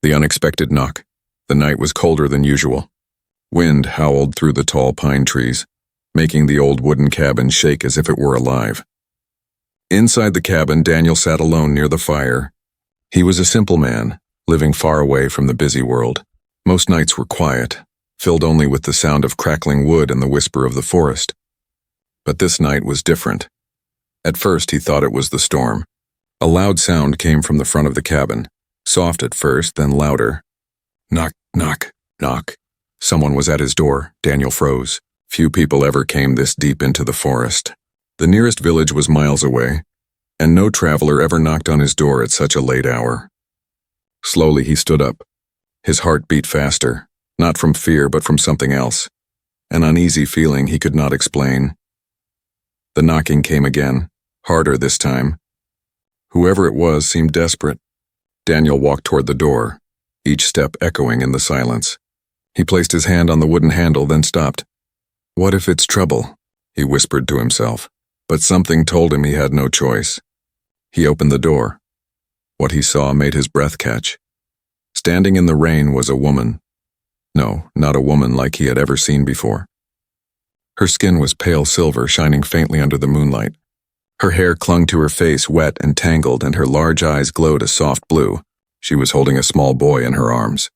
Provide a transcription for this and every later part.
The unexpected knock. The night was colder than usual. Wind howled through the tall pine trees, making the old wooden cabin shake as if it were alive. Inside the cabin, Daniel sat alone near the fire. He was a simple man, living far away from the busy world. Most nights were quiet, filled only with the sound of crackling wood and the whisper of the forest. But this night was different. At first he thought it was the storm. A loud sound came from the front of the cabin, soft at first, then louder. Knock, knock, knock. Someone was at his door. Daniel froze. Few people ever came this deep into the forest. The nearest village was miles away, and no traveler ever knocked on his door at such a late hour. Slowly he stood up. His heart beat faster, not from fear but from something else, an uneasy feeling he could not explain. The knocking came again, harder this time. Whoever it was seemed desperate. Daniel walked toward the door, each step echoing in the silence. He placed his hand on the wooden handle, then stopped. What if it's trouble? He whispered to himself, but something told him he had no choice. He opened the door. What he saw made his breath catch. Standing in the rain was a woman. No, not a woman like he had ever seen before. Her skin was pale silver, shining faintly under the moonlight. Her hair clung to her face, wet and tangled, and her large eyes glowed a soft blue. She was holding a small boy in her arms.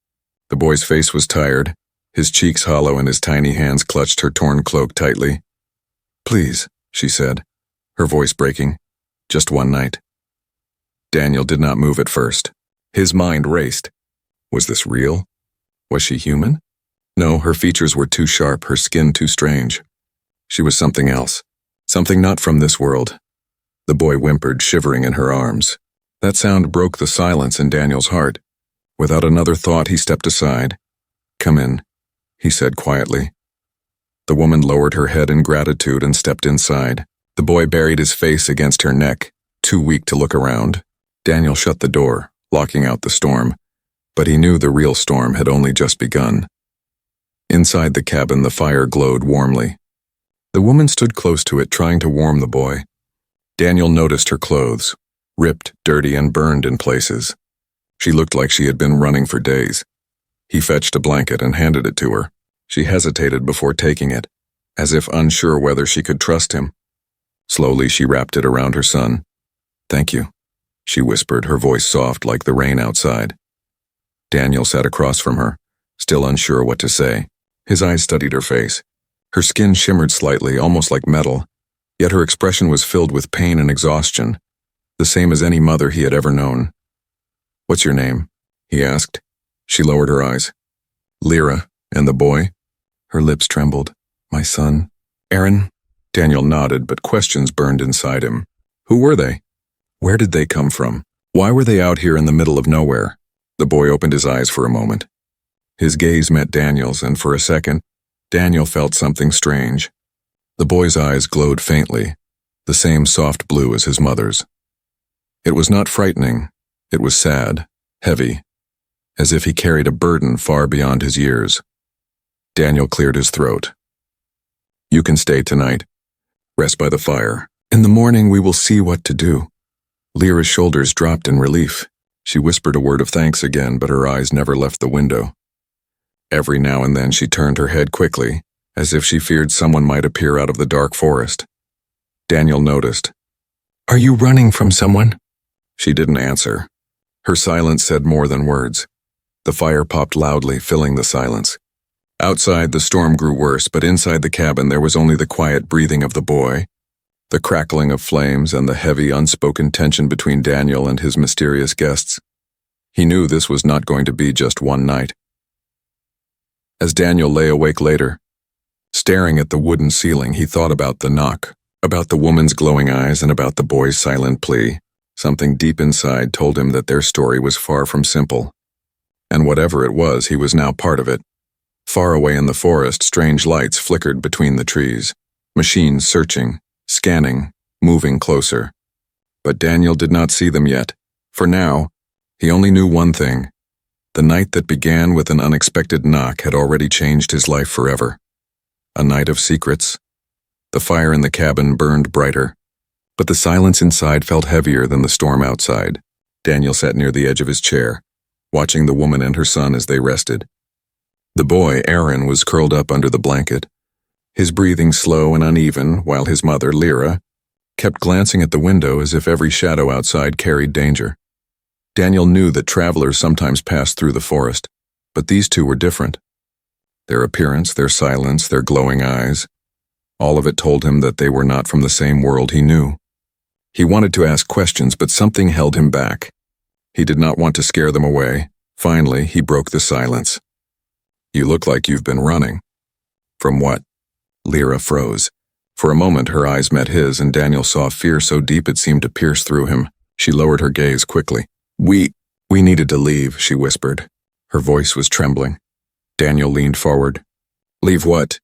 The boy's face was tired, his cheeks hollow, and his tiny hands clutched her torn cloak tightly. Please, she said, her voice breaking. Just one night. Daniel did not move at first. His mind raced. Was this real? Was she human? No, her features were too sharp, her skin too strange. She was something else, something not from this world. The boy whimpered, shivering in her arms. That sound broke the silence in Daniel's heart. Without another thought, he stepped aside. Come in, he said quietly. The woman lowered her head in gratitude and stepped inside. The boy buried his face against her neck, too weak to look around. Daniel shut the door, locking out the storm, but he knew the real storm had only just begun. Inside the cabin, the fire glowed warmly. The woman stood close to it, trying to warm the boy. Daniel noticed her clothes, ripped, dirty, and burned in places. She looked like she had been running for days. He fetched a blanket and handed it to her. She hesitated before taking it, as if unsure whether she could trust him. Slowly she wrapped it around her son. Thank you, she whispered, her voice soft like the rain outside. Daniel sat across from her, still unsure what to say. His eyes studied her face. Her skin shimmered slightly, almost like metal, yet her expression was filled with pain and exhaustion, the same as any mother he had ever known. What's your name? He asked. She lowered her eyes. Lyra. And the boy? Her lips trembled. My son. Aaron? Daniel nodded, but questions burned inside him. Who were they? Where did they come from? Why were they out here in the middle of nowhere? The boy opened his eyes for a moment. His gaze met Daniel's, and for a second, Daniel felt something strange. The boy's eyes glowed faintly, the same soft blue as his mother's. It was not frightening. It was sad, heavy, as if he carried a burden far beyond his years. Daniel cleared his throat. You can stay tonight. Rest by the fire. In the morning we will see what to do. Lyra's shoulders dropped in relief. She whispered a word of thanks again, but her eyes never left the window. Every now and then she turned her head quickly, as if she feared someone might appear out of the dark forest. Daniel noticed. Are you running from someone? She didn't answer. Her silence said more than words. The fire popped loudly, filling the silence. Outside, the storm grew worse, but inside the cabin there was only the quiet breathing of the boy, the crackling of flames, and the heavy, unspoken tension between Daniel and his mysterious guests. He knew this was not going to be just one night. As Daniel lay awake later, staring at the wooden ceiling, he thought about the knock, about the woman's glowing eyes, and about the boy's silent plea. Something deep inside told him that their story was far from simple. And whatever it was, he was now part of it. Far away in the forest, strange lights flickered between the trees, machines searching, scanning, moving closer. But Daniel did not see them yet. For now, he only knew one thing. The night that began with an unexpected knock had already changed his life forever. A night of secrets. The fire in the cabin burned brighter, but the silence inside felt heavier than the storm outside. Daniel sat near the edge of his chair, watching the woman and her son as they rested. The boy, Aaron, was curled up under the blanket, his breathing slow and uneven, while his mother, Lyra, kept glancing at the window as if every shadow outside carried danger. Daniel knew that travelers sometimes passed through the forest, but these two were different. Their appearance, their silence, their glowing eyes, all of it told him that they were not from the same world he knew. He wanted to ask questions, but something held him back. He did not want to scare them away. Finally, he broke the silence. "You look like you've been running." "From what?" Lyra froze. For a moment her eyes met his, and Daniel saw fear so deep it seemed to pierce through him. She lowered her gaze quickly. We needed to leave," she whispered. Her voice was trembling. Daniel leaned forward. "Leave what?"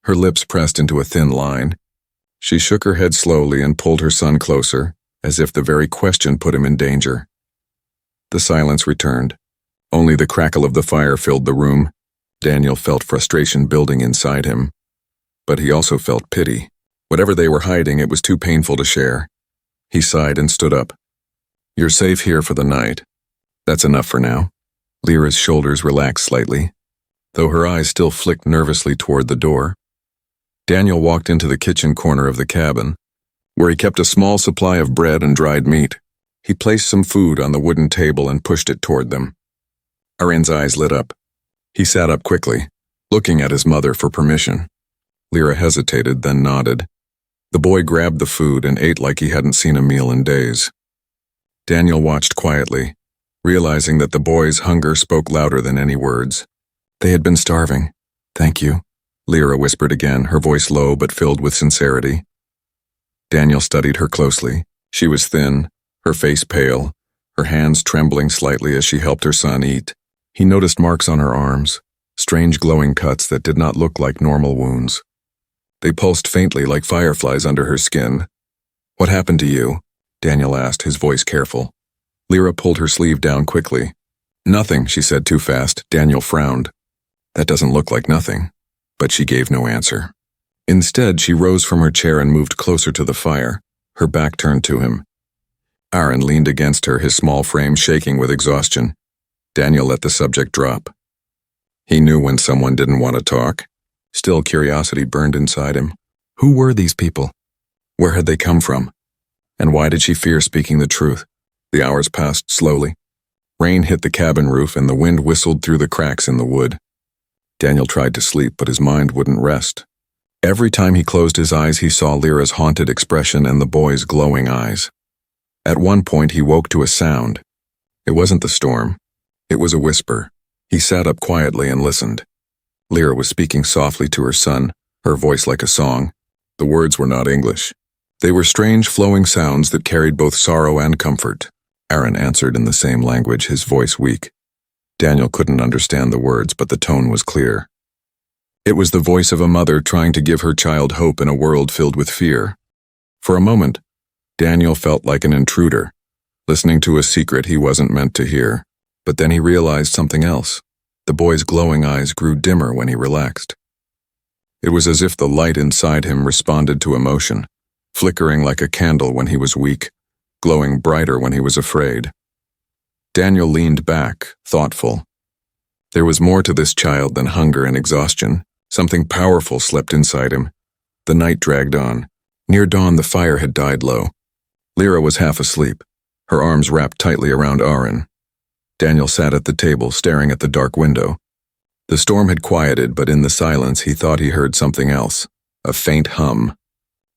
Her lips pressed into a thin line. She shook her head slowly and pulled her son closer, as if the very question put him in danger. The silence returned. Only the crackle of the fire filled the room. Daniel felt frustration building inside him. But he also felt pity. Whatever they were hiding, it was too painful to share. He sighed and stood up. "You're safe here for the night. That's enough for now." Lyra's shoulders relaxed slightly, though her eyes still flicked nervously toward the door. Daniel walked into the kitchen corner of the cabin, where he kept a small supply of bread and dried meat. He placed some food on the wooden table and pushed it toward them. Aaron's eyes lit up. He sat up quickly, looking at his mother for permission. Lyra hesitated, then nodded. The boy grabbed the food and ate like he hadn't seen a meal in days. Daniel watched quietly, realizing that the boy's hunger spoke louder than any words. "They had been starving. Thank you," Lyra whispered again, her voice low but filled with sincerity. Daniel studied her closely. She was thin, her face pale, her hands trembling slightly as she helped her son eat. He noticed marks on her arms, strange glowing cuts that did not look like normal wounds. They pulsed faintly like fireflies under her skin. "What happened to you?" Daniel asked, his voice careful. Lyra pulled her sleeve down quickly. "Nothing," she said too fast. Daniel frowned. "That doesn't look like nothing." But she gave no answer. Instead, she rose from her chair and moved closer to the fire, her back turned to him. Aaron leaned against her, his small frame shaking with exhaustion. Daniel let the subject drop. He knew when someone didn't want to talk. Still, curiosity burned inside him. Who were these people? Where had they come from? And why did she fear speaking the truth? The hours passed slowly. Rain hit the cabin roof and the wind whistled through the cracks in the wood. Daniel tried to sleep, but his mind wouldn't rest. Every time he closed his eyes, he saw Lyra's haunted expression and the boy's glowing eyes. At one point, he woke to a sound. It wasn't the storm. It was a whisper. He sat up quietly and listened. Lyra was speaking softly to her son, her voice like a song. The words were not English. They were strange flowing sounds that carried both sorrow and comfort. Aaron answered in the same language, his voice weak. Daniel couldn't understand the words, but the tone was clear. It was the voice of a mother trying to give her child hope in a world filled with fear. For a moment, Daniel felt like an intruder, listening to a secret he wasn't meant to hear. But then he realized something else. The boy's glowing eyes grew dimmer when he relaxed. It was as if the light inside him responded to emotion, flickering like a candle when he was weak, glowing brighter when he was afraid. Daniel leaned back, thoughtful. There was more to this child than hunger and exhaustion. Something powerful slept inside him. The night dragged on. Near dawn, the fire had died low. Lyra was half asleep, her arms wrapped tightly around Aaron. Daniel sat at the table, staring at the dark window. The storm had quieted, but in the silence he thought he heard something else, a faint hum,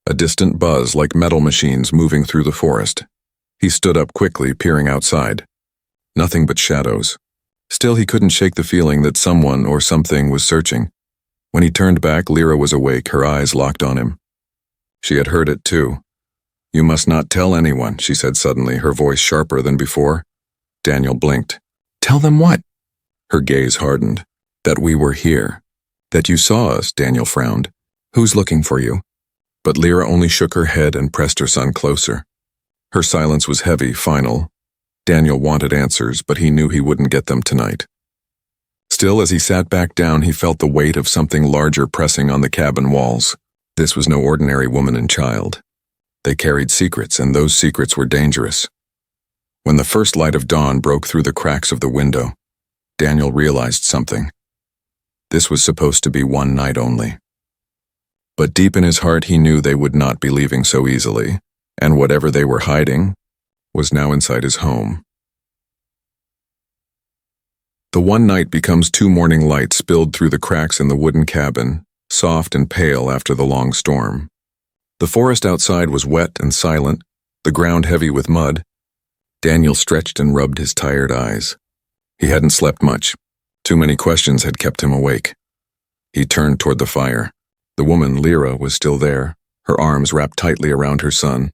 a distant buzz like metal machines moving through the forest. He stood up quickly, peering outside. Nothing but shadows. Still, he couldn't shake the feeling that someone or something was searching. When he turned back, Lyra was awake, her eyes locked on him. She had heard it too. "You must not tell anyone," she said suddenly, her voice sharper than before. Daniel blinked. "Tell them what?" Her gaze hardened. "That we were here. That you saw us," Daniel frowned. "Who's looking for you?" But Lyra only shook her head and pressed her son closer. Her silence was heavy, final. Daniel wanted answers, but he knew he wouldn't get them tonight. Still, as he sat back down, he felt the weight of something larger pressing on the cabin walls. This was no ordinary woman and child. They carried secrets, and those secrets were dangerous. When the first light of dawn broke through the cracks of the window, Daniel realized something. This was supposed to be one night only. But deep in his heart he knew they would not be leaving so easily, and whatever they were hiding was now inside his home. The one night becomes two morning lights spilled through the cracks in the wooden cabin, soft and pale after the long storm. The forest outside was wet and silent, the ground heavy with mud. Daniel stretched and rubbed his tired eyes. He hadn't slept much. Too many questions had kept him awake. He turned toward the fire. The woman, Lyra, was still there, her arms wrapped tightly around her son.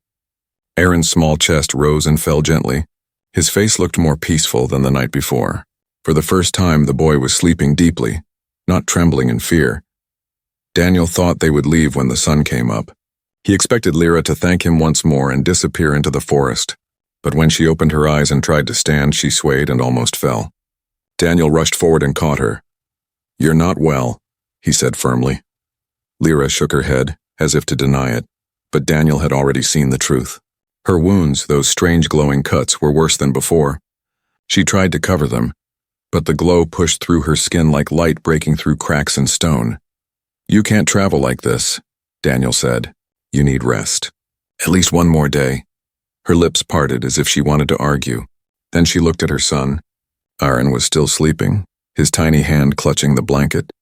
Aaron's small chest rose and fell gently. His face looked more peaceful than the night before. For the first time, the boy was sleeping deeply, not trembling in fear. Daniel thought they would leave when the sun came up. He expected Lyra to thank him once more and disappear into the forest. But when she opened her eyes and tried to stand, she swayed and almost fell. Daniel rushed forward and caught her. "You're not well," he said firmly. Lyra shook her head, as if to deny it, but Daniel had already seen the truth. Her wounds, those strange glowing cuts, were worse than before. She tried to cover them, but the glow pushed through her skin like light breaking through cracks in stone. "You can't travel like this," Daniel said. "You need rest. At least one more day." Her lips parted as if she wanted to argue. Then she looked at her son. Aaron was still sleeping, his tiny hand clutching the blanket.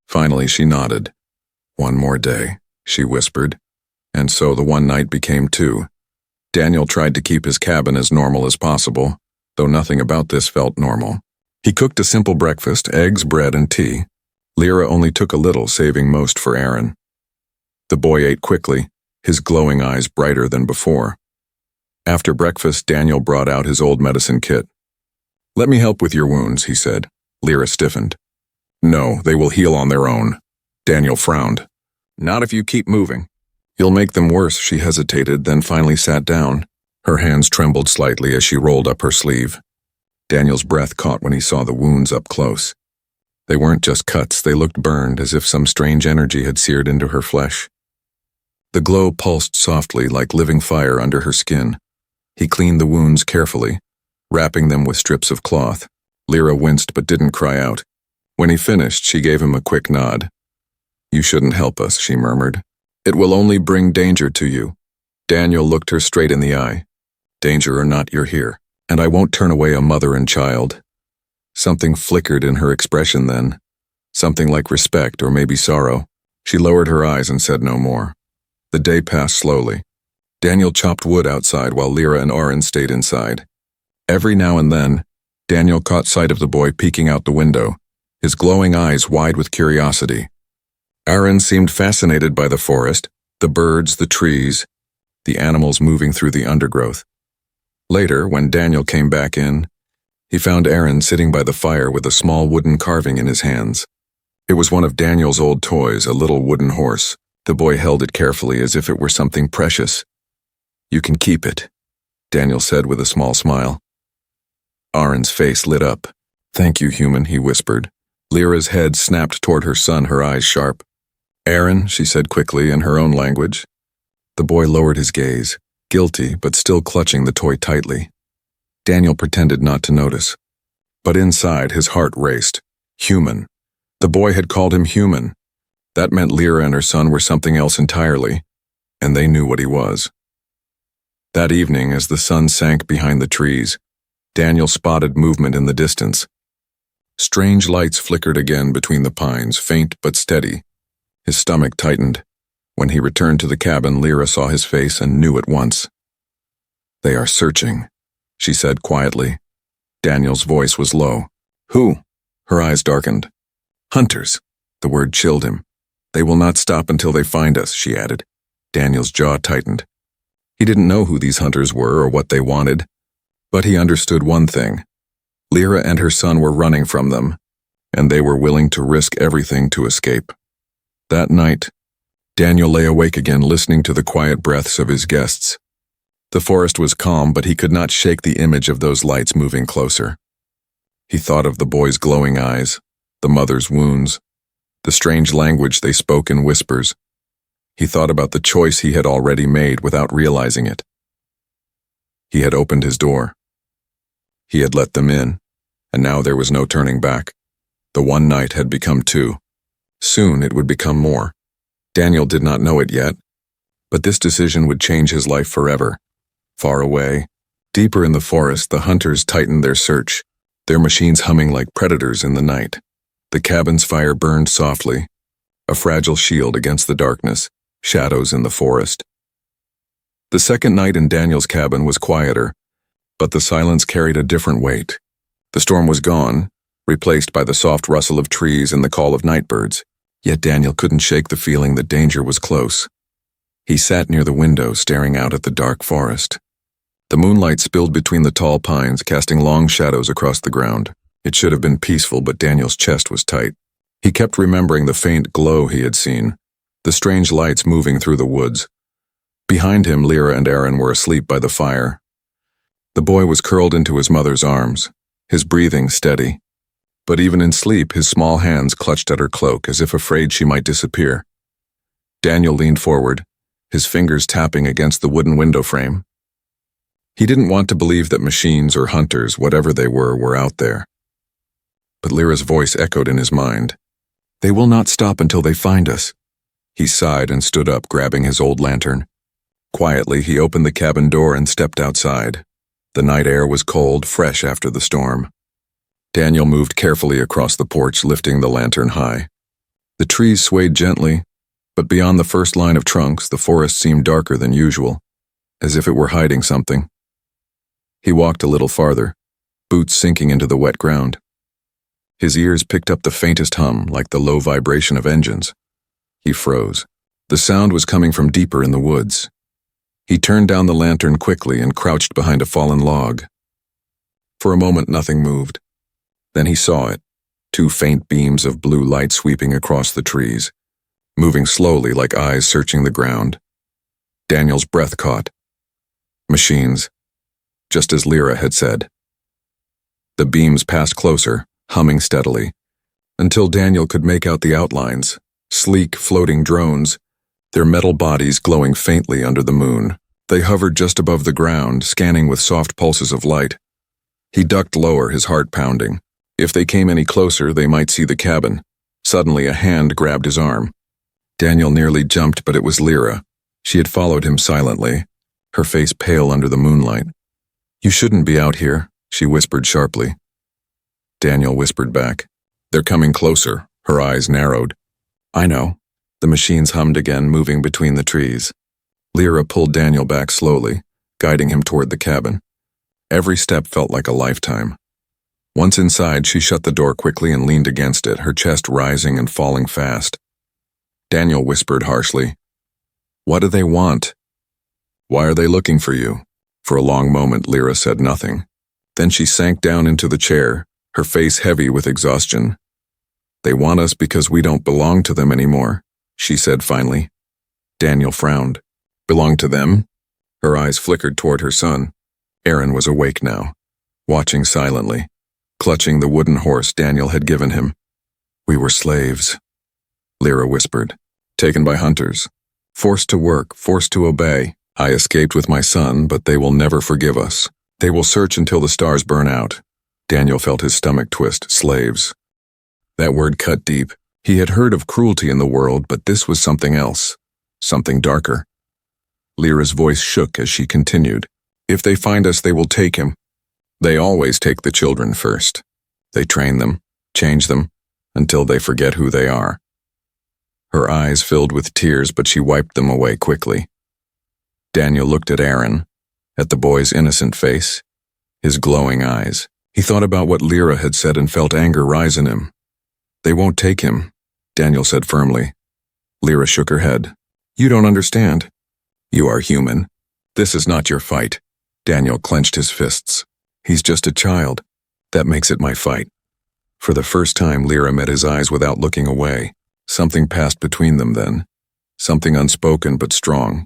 Finally she nodded. "One more day," she whispered. And so the one night became two. Daniel tried to keep his cabin as normal as possible, though nothing about this felt normal. He cooked a simple breakfast, eggs, bread, and tea. Lyra only took a little, saving most for Aaron. The boy ate quickly, his glowing eyes brighter than before. After breakfast, Daniel brought out his old medicine kit. "Let me help with your wounds," he said. Lyra stiffened. "No, they will heal on their own." Daniel frowned. "Not if you keep moving." "You'll make them worse," she hesitated, then finally sat down. Her hands trembled slightly as she rolled up her sleeve. Daniel's breath caught when he saw the wounds up close. They weren't just cuts, they looked burned, as if some strange energy had seared into her flesh. The glow pulsed softly like living fire under her skin. He cleaned the wounds carefully, wrapping them with strips of cloth. Lyra winced but didn't cry out. When he finished, she gave him a quick nod. "You shouldn't help us," she murmured. "It will only bring danger to you." Daniel looked her straight in the eye. "Danger or not, you're here, and I won't turn away a mother and child." Something flickered in her expression then, something like respect or maybe sorrow. She lowered her eyes and said no more. The day passed slowly. Daniel chopped wood outside while Lyra and Aaron stayed inside. Every now and then, Daniel caught sight of the boy peeking out the window, his glowing eyes wide with curiosity. Aaron seemed fascinated by the forest, the birds, the trees, the animals moving through the undergrowth. Later, when Daniel came back in, he found Aaron sitting by the fire with a small wooden carving in his hands. It was one of Daniel's old toys, a little wooden horse. The boy held it carefully as if it were something precious. "You can keep it," Daniel said with a small smile. Aaron's face lit up. "Thank you, human," he whispered. Lyra's head snapped toward her son, her eyes sharp. "Aaron," she said quickly in her own language. The boy lowered his gaze, guilty but still clutching the toy tightly. Daniel pretended not to notice. But inside, his heart raced. Human. The boy had called him human. That meant Lyra and her son were something else entirely, and they knew what he was. That evening, as the sun sank behind the trees, Daniel spotted movement in the distance. Strange lights flickered again between the pines, faint but steady. His stomach tightened. When he returned to the cabin, Lyra saw his face and knew at once. "They are searching," she said quietly. Daniel's voice was low. "Who?" Her eyes darkened. "Hunters." The word chilled him. "They will not stop until they find us," she added. Daniel's jaw tightened. He didn't know who these hunters were or what they wanted, but he understood one thing. Lyra and her son were running from them, and they were willing to risk everything to escape. That night, Daniel lay awake again, listening to the quiet breaths of his guests. The forest was calm, but he could not shake the image of those lights moving closer. He thought of the boy's glowing eyes, the mother's wounds, the strange language they spoke in whispers. He thought about the choice he had already made without realizing it. He had opened his door. He had let them in, and now there was no turning back. The one night had become two. Soon it would become more. Daniel did not know it yet, but this decision would change his life forever. Far away, deeper in the forest, the hunters tightened their search, their machines humming like predators in the night. The cabin's fire burned softly, a fragile shield against the darkness, shadows in the forest. The second night in Daniel's cabin was quieter, but the silence carried a different weight. The storm was gone, replaced by the soft rustle of trees and the call of nightbirds, yet Daniel couldn't shake the feeling that danger was close. He sat near the window, staring out at the dark forest. The moonlight spilled between the tall pines, casting long shadows across the ground. It should have been peaceful, but Daniel's chest was tight. He kept remembering the faint glow he had seen, the strange lights moving through the woods. Behind him, Lyra and Aaron were asleep by the fire. The boy was curled into his mother's arms, his breathing steady. But even in sleep, his small hands clutched at her cloak as if afraid she might disappear. Daniel leaned forward, his fingers tapping against the wooden window frame. He didn't want to believe that machines or hunters, whatever they were out there. But Lyra's voice echoed in his mind. "They will not stop until they find us." He sighed and stood up, grabbing his old lantern. Quietly, he opened the cabin door and stepped outside. The night air was cold, fresh after the storm. Daniel moved carefully across the porch, lifting the lantern high. The trees swayed gently, but beyond the first line of trunks, the forest seemed darker than usual, as if it were hiding something. He walked a little farther, boots sinking into the wet ground. His ears picked up the faintest hum, like the low vibration of engines. He froze. The sound was coming from deeper in the woods. He turned down the lantern quickly and crouched behind a fallen log. For a moment, nothing moved. Then he saw it, two faint beams of blue light sweeping across the trees, moving slowly like eyes searching the ground. Daniel's breath caught. Machines, just as Lyra had said. The beams passed closer, humming steadily, until Daniel could make out the outlines, sleek, floating drones, their metal bodies glowing faintly under the moon. They hovered just above the ground, scanning with soft pulses of light. He ducked lower, his heart pounding. If they came any closer, they might see the cabin. Suddenly, a hand grabbed his arm. Daniel nearly jumped, but it was Lyra. She had followed him silently, her face pale under the moonlight. "You shouldn't be out here," she whispered sharply. Daniel whispered back. "They're coming closer." Her eyes narrowed. "I know." The machines hummed again, moving between the trees. Lyra pulled Daniel back slowly, guiding him toward the cabin. Every step felt like a lifetime. Once inside, she shut the door quickly and leaned against it, her chest rising and falling fast. Daniel whispered harshly, "What do they want?" "Why are they looking for you?" For a long moment, Lyra said nothing. Then she sank down into the chair, her face heavy with exhaustion. "They want us because we don't belong to them anymore," she said finally. Daniel frowned. "Belong to them?" Her eyes flickered toward her son. Aaron was awake now, watching silently, clutching the wooden horse Daniel had given him. "We were slaves," Lyra whispered. "Taken by hunters. Forced to work, forced to obey. I escaped with my son, but they will never forgive us. They will search until the stars burn out." Daniel felt his stomach twist. Slaves. That word cut deep. He had heard of cruelty in the world, but this was something else. Something darker. Lyra's voice shook as she continued. "If they find us, they will take him. They always take the children first. They train them, change them, until they forget who they are." Her eyes filled with tears, but she wiped them away quickly. Daniel looked at Aaron, at the boy's innocent face, his glowing eyes. He thought about what Lyra had said and felt anger rise in him. "They won't take him," Daniel said firmly. Lyra shook her head. "You don't understand. You are human. This is not your fight." Daniel clenched his fists. "He's just a child. That makes it my fight." For the first time, Lyra met his eyes without looking away. Something passed between them then. Something unspoken but strong.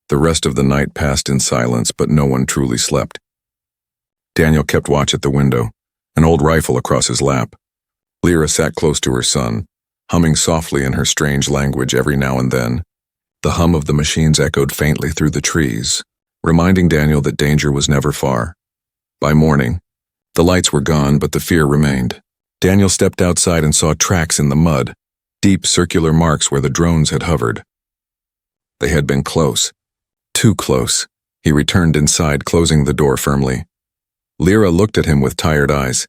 The rest of the night passed in silence, but no one truly slept. Daniel kept watch at the window, an old rifle across his lap. Lyra sat close to her son, humming softly in her strange language every now and then. The hum of the machines echoed faintly through the trees, reminding Daniel that danger was never far. By morning, the lights were gone, but the fear remained. Daniel stepped outside and saw tracks in the mud, deep circular marks where the drones had hovered. They had been close. Too close. He returned inside, closing the door firmly. Lyra looked at him with tired eyes.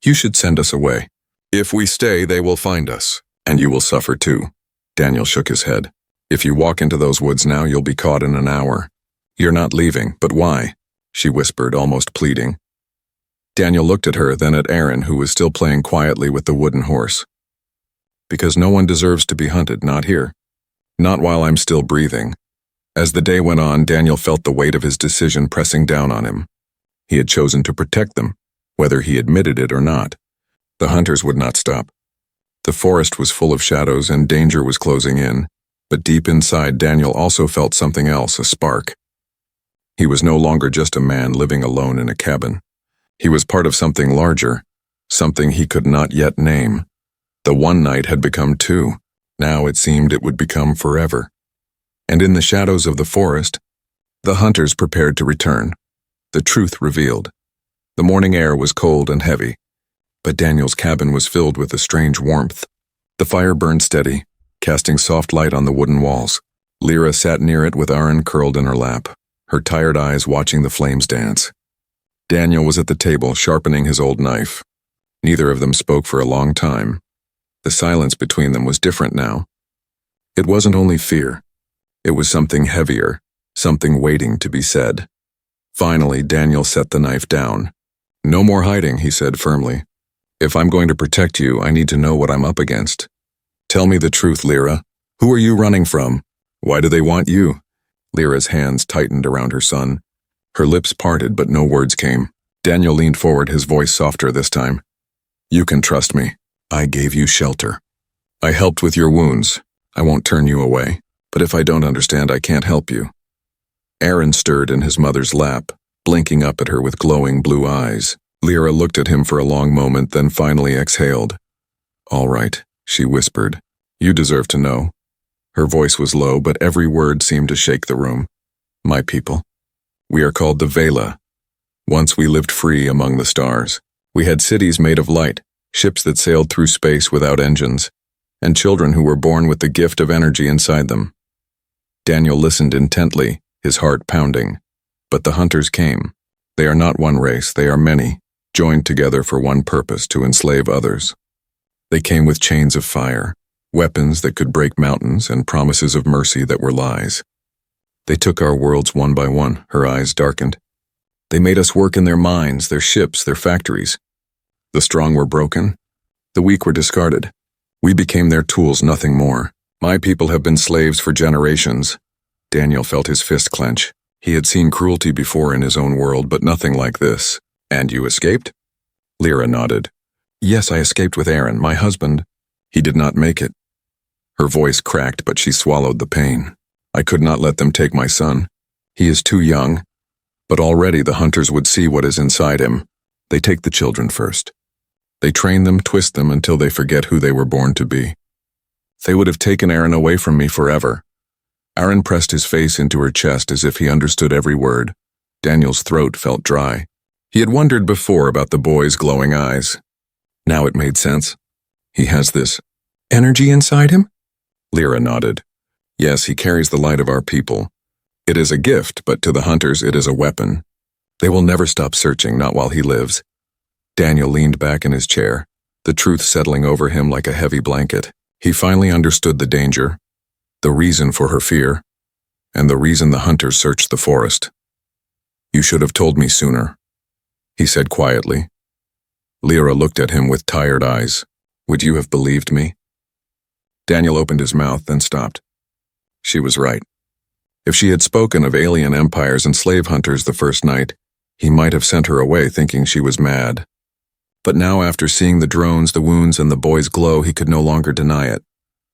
You should send us away. If we stay, they will find us, and you will suffer too. Daniel shook his head. If you walk into those woods now, you'll be caught in an hour. You're not leaving, but why? She whispered, almost pleading. Daniel looked at her, then at Aaron, who was still playing quietly with the wooden horse. Because no one deserves to be hunted, not here. Not while I'm still breathing. As the day went on, Daniel felt the weight of his decision pressing down on him. He had chosen to protect them, whether he admitted it or not. The hunters would not stop. The forest was full of shadows and danger was closing in, but deep inside Daniel also felt something else, a spark. He was no longer just a man living alone in a cabin. He was part of something larger, something he could not yet name. The one night had become two. Now it seemed it would become forever. And in the shadows of the forest, the hunters prepared to return. The truth revealed. The morning air was cold and heavy, but Daniel's cabin was filled with a strange warmth. The fire burned steady, casting soft light on the wooden walls. Lyra sat near it with Aaron curled in her lap, her tired eyes watching the flames dance. Daniel was at the table, sharpening his old knife. Neither of them spoke for a long time. The silence between them was different now. It wasn't only fear. It was something heavier, something waiting to be said. Finally, Daniel set the knife down. No more hiding, he said firmly. If I'm going to protect you, I need to know what I'm up against. Tell me the truth, Lyra. Who are you running from? Why do they want you? Lyra's hands tightened around her son. Her lips parted, but no words came. Daniel leaned forward, his voice softer this time. You can trust me. I gave you shelter. I helped with your wounds. I won't turn you away. But if I don't understand, I can't help you. Aaron stirred in his mother's lap, blinking up at her with glowing blue eyes. Lyra looked at him for a long moment, then finally exhaled. All right, she whispered. You deserve to know. Her voice was low, but every word seemed to shake the room. My people. We are called the Vela. Once we lived free among the stars. We had cities made of light, ships that sailed through space without engines, and children who were born with the gift of energy inside them. Daniel listened intently, his heart pounding. But the hunters came. They are not one race, they are many, joined together for one purpose, to enslave others. They came with chains of fire, weapons that could break mountains, and promises of mercy that were lies. They took our worlds one by one, her eyes darkened. They made us work in their mines, their ships, their factories. The strong were broken. The weak were discarded. We became their tools, nothing more. My people have been slaves for generations. Daniel felt his fist clench. He had seen cruelty before in his own world, but nothing like this. And you escaped? Lyra nodded. Yes, I escaped with Aaron, my husband. He did not make it. Her voice cracked, but she swallowed the pain. I could not let them take my son. He is too young. But already the hunters would see what is inside him. They take the children first. They train them, twist them until they forget who they were born to be. They would have taken Aaron away from me forever. Aaron pressed his face into her chest as if he understood every word. Daniel's throat felt dry. He had wondered before about the boy's glowing eyes. Now it made sense. He has this energy inside him? Lyra nodded. Yes, he carries the light of our people. It is a gift, but to the hunters it is a weapon. They will never stop searching, not while he lives. Daniel leaned back in his chair, the truth settling over him like a heavy blanket. He finally understood the danger, the reason for her fear, and the reason the hunters searched the forest. You should have told me sooner, he said quietly. Lyra looked at him with tired eyes. Would you have believed me? Daniel opened his mouth, then stopped. She was right. If she had spoken of alien empires and slave hunters the first night, he might have sent her away thinking she was mad. But now, after seeing the drones, the wounds, and the boy's glow, he could no longer deny it.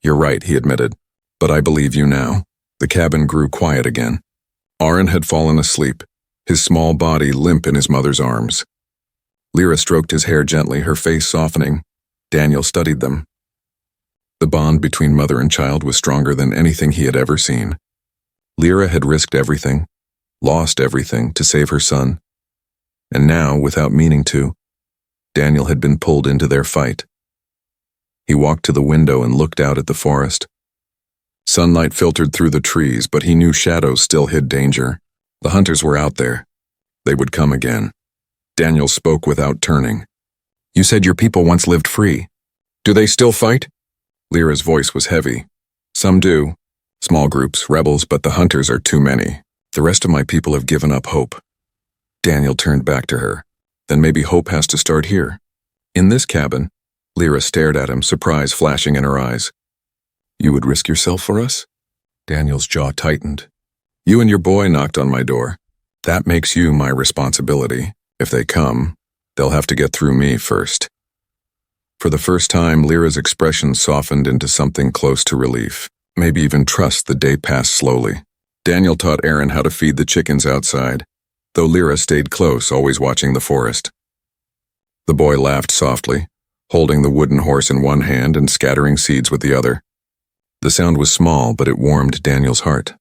You're right, he admitted. But I believe you now. The cabin grew quiet again. Aaron had fallen asleep, his small body limp in his mother's arms. Lyra stroked his hair gently, her face softening. Daniel studied them. The bond between mother and child was stronger than anything he had ever seen. Lyra had risked everything, lost everything to save her son. And now, without meaning to, Daniel had been pulled into their fight. He walked to the window and looked out at the forest. Sunlight filtered through the trees, but he knew shadows still hid danger. The hunters were out there. They would come again. Daniel spoke without turning. "You said your people once lived free. Do they still fight?" Lyra's voice was heavy. "Some do. Small groups, rebels, but the hunters are too many. The rest of my people have given up hope." Daniel turned back to her. "Then maybe hope has to start here. In this cabin." Lyra stared at him, surprise flashing in her eyes. "You would risk yourself for us?" Daniel's jaw tightened. "You and your boy knocked on my door. That makes you my responsibility. If they come, they'll have to get through me first." For the first time, Lyra's expression softened into something close to relief, maybe even trust. The day passed slowly. Daniel taught Aaron how to feed the chickens outside, though Lyra stayed close, always watching the forest. The boy laughed softly, holding the wooden horse in one hand and scattering seeds with the other. The sound was small, but it warmed Daniel's heart.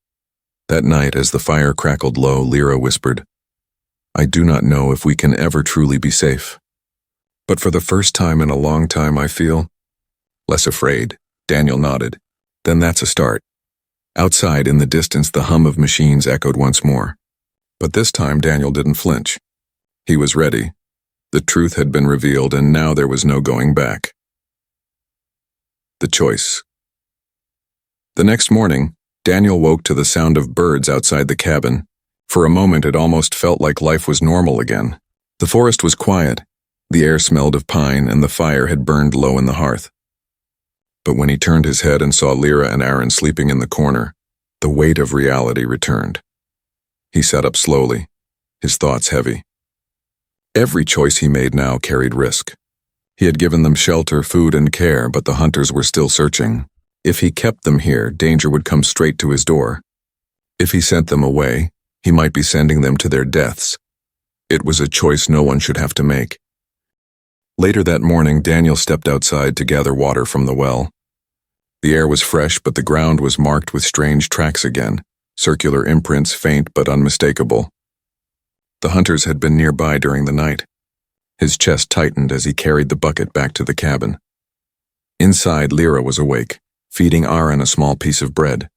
That night, as the fire crackled low, Lyra whispered, "I do not know if we can ever truly be safe. But for the first time in a long time, I feel less afraid." Daniel nodded. "Then that's a start." Outside, in the distance, the hum of machines echoed once more. But this time, Daniel didn't flinch. He was ready. The truth had been revealed, and now there was no going back. The choice. The next morning, Daniel woke to the sound of birds outside the cabin. For a moment, it almost felt like life was normal again. The forest was quiet. The air smelled of pine, and the fire had burned low in the hearth. But when he turned his head and saw Lyra and Aaron sleeping in the corner, the weight of reality returned. He sat up slowly, his thoughts heavy. Every choice he made now carried risk. He had given them shelter, food, and care, but the hunters were still searching. If he kept them here, danger would come straight to his door. If he sent them away, he might be sending them to their deaths. It was a choice no one should have to make. Later that morning, Daniel stepped outside to gather water from the well. The air was fresh, but the ground was marked with strange tracks again, circular imprints, faint but unmistakable. The hunters had been nearby during the night. His chest tightened as he carried the bucket back to the cabin. Inside, Lyra was awake, feeding Aaron a small piece of bread.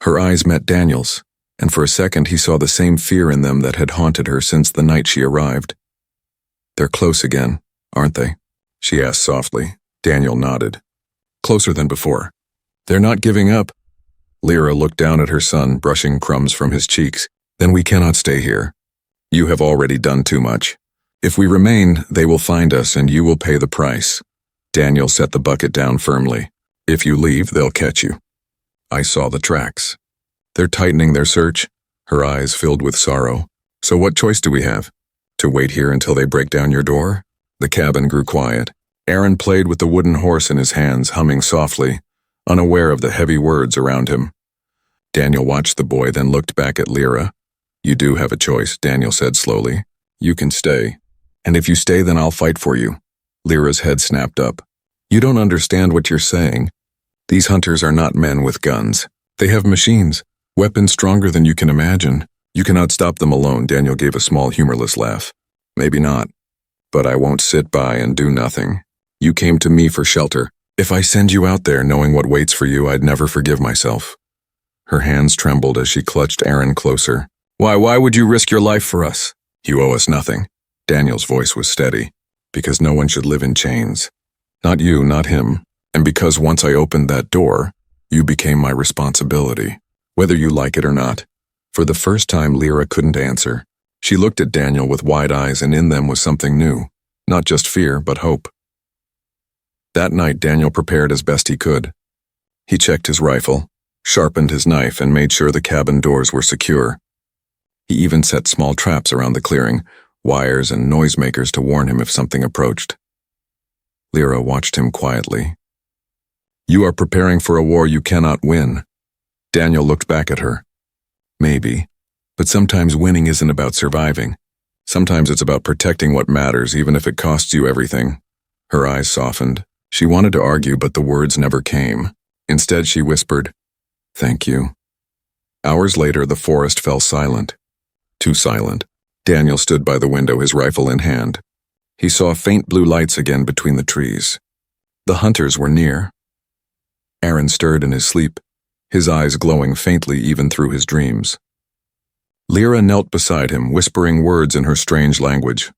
Her eyes met Daniel's, and for a second he saw the same fear in them that had haunted her since the night she arrived. "They're close again, aren't they?" she asked softly. Daniel nodded. "Closer than before." "They're not giving up." Lyra looked down at her son, brushing crumbs from his cheeks. "Then we cannot stay here. You have already done too much. If we remain, they will find us and you will pay the price." Daniel set the bucket down firmly. "If you leave, they'll catch you." "I saw the tracks. They're tightening their search." Her eyes filled with sorrow. "So what choice do we have? To wait here until they break down your door?" The cabin grew quiet. Aaron played with the wooden horse in his hands, humming softly, unaware of the heavy words around him. Daniel watched the boy, then looked back at Lyra. "You do have a choice," Daniel said slowly. "You can stay. And if you stay, then I'll fight for you." Lyra's head snapped up. "You don't understand what you're saying. These hunters are not men with guns. They have machines, weapons stronger than you can imagine. You cannot stop them alone." Daniel gave a small, humorless laugh. "Maybe not. But I won't sit by and do nothing. You came to me for shelter. If I send you out there knowing what waits for you, I'd never forgive myself." Her hands trembled as she clutched Aaron closer. Why would you risk your life for us?" "You owe us nothing." Daniel's voice was steady. "Because no one should live in chains. Not you, not him. And because once I opened that door, you became my responsibility, whether you like it or not." For the first time, Lyra couldn't answer. She looked at Daniel with wide eyes, and in them was something new. Not just fear, but hope. That night, Daniel prepared as best he could. He checked his rifle, sharpened his knife, and made sure the cabin doors were secure. He even set small traps around the clearing, wires and noisemakers to warn him if something approached. Lyra watched him quietly. "You are preparing for a war you cannot win." Daniel looked back at her. "Maybe, but sometimes winning isn't about surviving. Sometimes it's about protecting what matters, even if it costs you everything." Her eyes softened. She wanted to argue, but the words never came. Instead, she whispered, "Thank you." Hours later, the forest fell silent. Too silent. Daniel stood by the window, his rifle in hand. He saw faint blue lights again between the trees. The hunters were near. Aaron stirred in his sleep, his eyes glowing faintly even through his dreams. Lyra knelt beside him, whispering words in her strange language.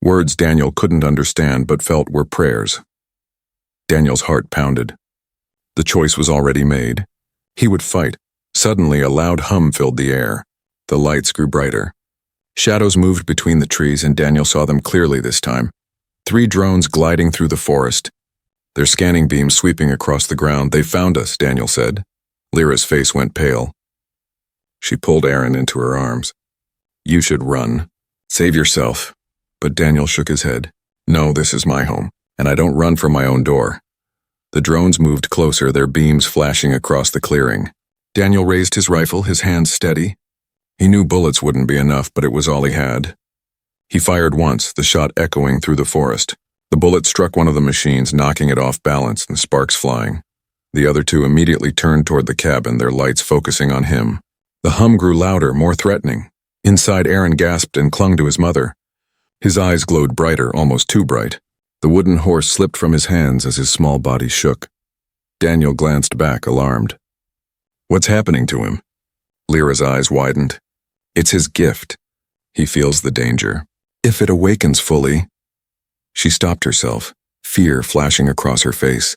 Words Daniel couldn't understand but felt were prayers. Daniel's heart pounded. The choice was already made. He would fight. Suddenly, a loud hum filled the air. The lights grew brighter. Shadows moved between the trees, and Daniel saw them clearly this time. 3 drones gliding through the forest, their scanning beams sweeping across the ground. "They found us," Daniel said. Lyra's face went pale. She pulled Aaron into her arms. "You should run. Save yourself." But Daniel shook his head. "No, this is my home, and I don't run from my own door." The drones moved closer, their beams flashing across the clearing. Daniel raised his rifle, his hands steady. He knew bullets wouldn't be enough, but it was all he had. He fired once, the shot echoing through the forest. The bullet struck one of the machines, knocking it off balance and sparks flying. The other 2 immediately turned toward the cabin, their lights focusing on him. The hum grew louder, more threatening. Inside, Aaron gasped and clung to his mother. His eyes glowed brighter, almost too bright. The wooden horse slipped from his hands as his small body shook. Daniel glanced back, alarmed. "What's happening to him?" Lyra's eyes widened. "It's his gift. He feels the danger. If it awakens fully..." She stopped herself, fear flashing across her face.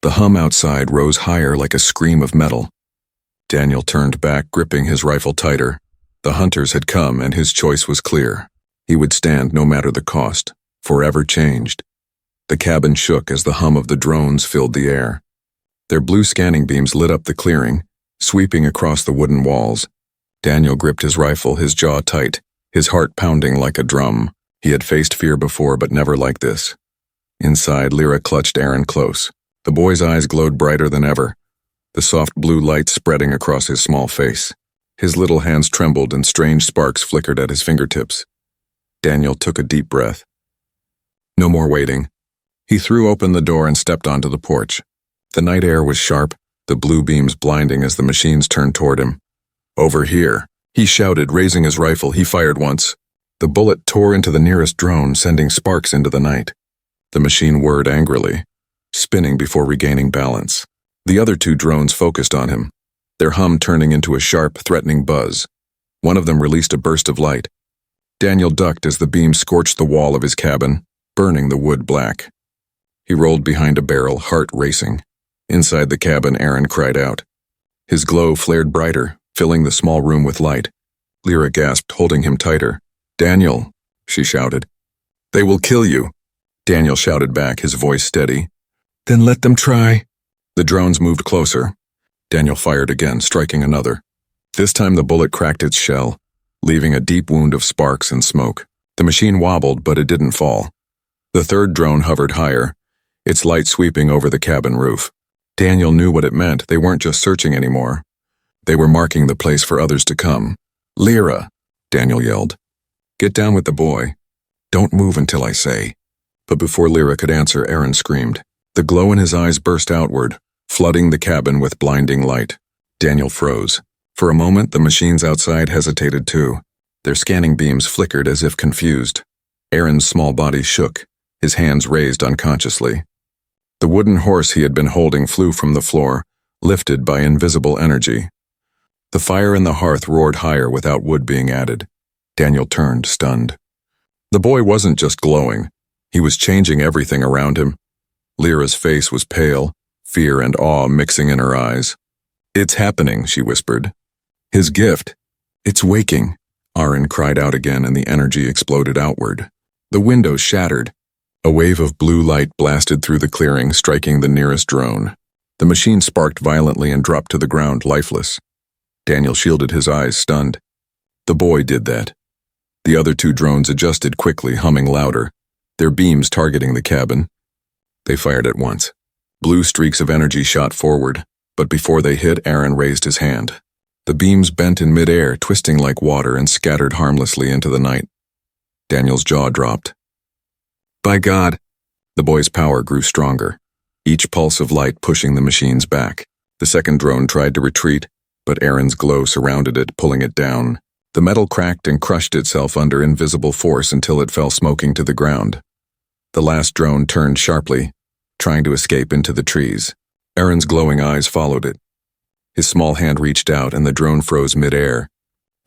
The hum outside rose higher like a scream of metal. Daniel turned back, gripping his rifle tighter. The hunters had come, and his choice was clear. He would stand no matter the cost, forever changed. The cabin shook as the hum of the drones filled the air. Their blue scanning beams lit up the clearing, sweeping across the wooden walls. Daniel gripped his rifle, his jaw tight, his heart pounding like a drum. He had faced fear before, but never like this. Inside, Lyra clutched Aaron close. The boy's eyes glowed brighter than ever, the soft blue light spreading across his small face. His little hands trembled and strange sparks flickered at his fingertips. Daniel took a deep breath. No more waiting. He threw open the door and stepped onto the porch. The night air was sharp, the blue beams blinding as the machines turned toward him. "Over here," he shouted, raising his rifle. He fired once. The bullet tore into the nearest drone, sending sparks into the night. The machine whirred angrily, spinning before regaining balance. The other 2 drones focused on him, their hum turning into a sharp, threatening buzz. One of them released a burst of light. Daniel ducked as the beam scorched the wall of his cabin, burning the wood black. He rolled behind a barrel, heart racing. Inside the cabin, Aaron cried out. His glow flared brighter, filling the small room with light. Lyra gasped, holding him tighter. "Daniel," she shouted. "They will kill you." Daniel shouted back, his voice steady. "Then let them try." The drones moved closer. Daniel fired again, striking another. This time the bullet cracked its shell, leaving a deep wound of sparks and smoke. The machine wobbled, but it didn't fall. The 3rd drone hovered higher, its light sweeping over the cabin roof. Daniel knew what it meant. They weren't just searching anymore. They were marking the place for others to come. "Lyra," Daniel yelled. "Get down with the boy. Don't move until I say." But before Lyra could answer, Aaron screamed. The glow in his eyes burst outward, flooding the cabin with blinding light. Daniel froze. For a moment, the machines outside hesitated too. Their scanning beams flickered as if confused. Aaron's small body shook, his hands raised unconsciously. The wooden horse he had been holding flew from the floor, lifted by invisible energy. The fire in the hearth roared higher without wood being added. Daniel turned, stunned. The boy wasn't just glowing. He was changing everything around him. Lyra's face was pale, fear and awe mixing in her eyes. "It's happening," she whispered. "His gift. It's waking." Aaron cried out again, and the energy exploded outward. The window shattered. A wave of blue light blasted through the clearing, striking the nearest drone. The machine sparked violently and dropped to the ground, lifeless. Daniel shielded his eyes, stunned. The boy did that. The other 2 drones adjusted quickly, humming louder, their beams targeting the cabin. They fired at once. Blue streaks of energy shot forward, but before they hit, Aaron raised his hand. The beams bent in midair, twisting like water, and scattered harmlessly into the night. Daniel's jaw dropped. "By God!" The boy's power grew stronger, each pulse of light pushing the machines back. The second drone tried to retreat, but Aaron's glow surrounded it, pulling it down. The metal cracked and crushed itself under invisible force until it fell smoking to the ground. The last drone turned sharply, trying to escape into the trees. Aaron's glowing eyes followed it. His small hand reached out and the drone froze mid-air.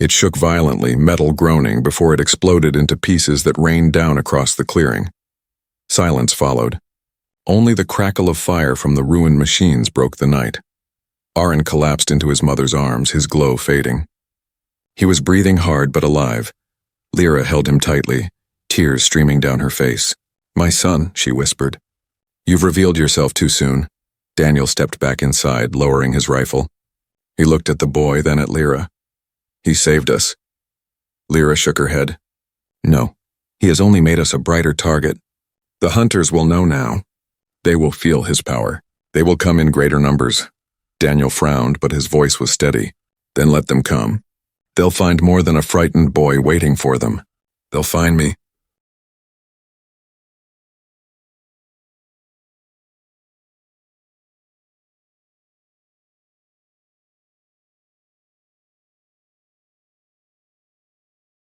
It shook violently, metal groaning, before it exploded into pieces that rained down across the clearing. Silence followed. Only the crackle of fire from the ruined machines broke the night. Aaron collapsed into his mother's arms, his glow fading. He was breathing hard but alive. Lyra held him tightly, tears streaming down her face. "My son," she whispered. "You've revealed yourself too soon." Daniel stepped back inside, lowering his rifle. He looked at the boy, then at Lyra. "He saved us." Lyra shook her head. "No, he has only made us a brighter target. The hunters will know now. They will feel his power. They will come in greater numbers." Daniel frowned, but his voice was steady. "Then let them come. They'll find more than a frightened boy waiting for them. They'll find me."